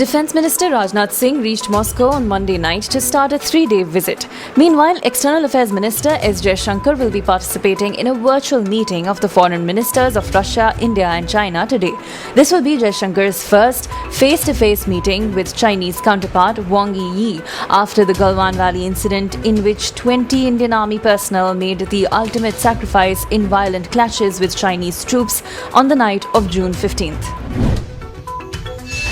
Defence Minister Rajnath Singh reached Moscow on Monday night to start a 3-day visit. Meanwhile, External Affairs Minister S. Jaishankar will be participating in a virtual meeting of the foreign ministers of Russia, India and China today. This will be Jaishankar's first face-to-face meeting with Chinese counterpart Wang Yi after the Galwan Valley incident in which 20 Indian Army personnel made the ultimate sacrifice in violent clashes with Chinese troops on the night of June 15th.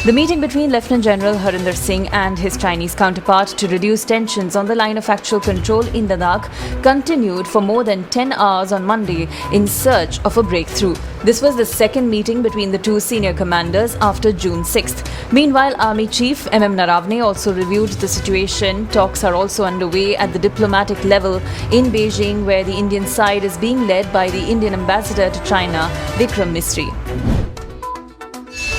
The meeting between Lieutenant General Harinder Singh and his Chinese counterpart to reduce tensions on the line of actual control in Ladakh continued for more than 10 hours on Monday in search of a breakthrough. This was the second meeting between the two senior commanders after June 6th. Meanwhile, Army Chief M.M. Naravne also reviewed the situation. Talks are also underway at the diplomatic level in Beijing, where the Indian side is being led by the Indian ambassador to China, Vikram Misri.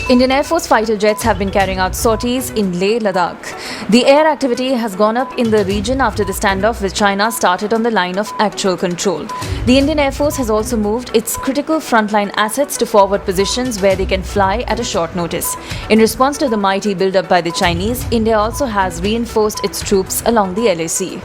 Indian Air Force fighter jets have been carrying out sorties in Leh, Ladakh. The air activity has gone up in the region after the standoff with China started on the line of actual control. The Indian Air Force has also moved its critical frontline assets to forward positions where they can fly at a short notice. In response to the mighty build-up by the Chinese, India also has reinforced its troops along the LAC.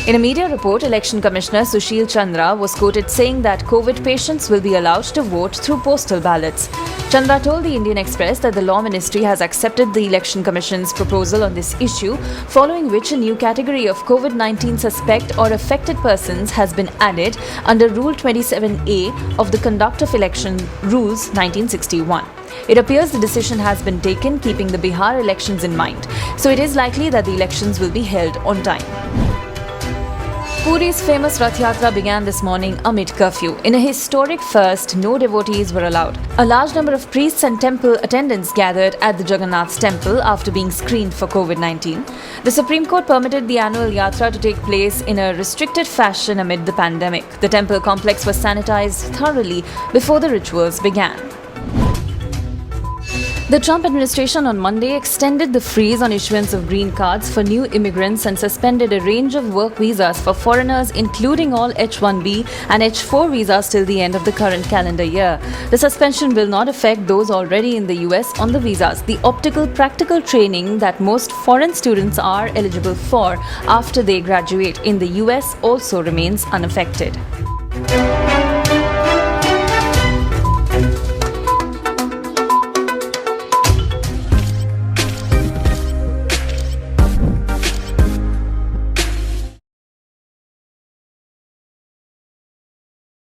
In a media report, Election Commissioner Sushil Chandra was quoted saying that COVID patients will be allowed to vote through postal ballots. Chandra told the Indian Express that the Law Ministry has accepted the Election Commission's proposal on this issue, following which a new category of COVID-19 suspect or affected persons has been added under Rule 27A of the Conduct of Election Rules 1961. It appears the decision has been taken keeping the Bihar elections in mind, so it is likely that the elections will be held on time. Puri's famous Rath Yatra began this morning amid curfew. In a historic first, no devotees were allowed. A large number of priests and temple attendants gathered at the Jagannath temple after being screened for COVID-19. The Supreme Court permitted the annual Yatra to take place in a restricted fashion amid the pandemic. The temple complex was sanitized thoroughly before the rituals began. The Trump administration on Monday extended the freeze on issuance of green cards for new immigrants and suspended a range of work visas for foreigners, including all H-1B and H-4 visas till the end of the current calendar year. The suspension will not affect those already in the US on the visas. The optical practical training that most foreign students are eligible for after they graduate in the US also remains unaffected.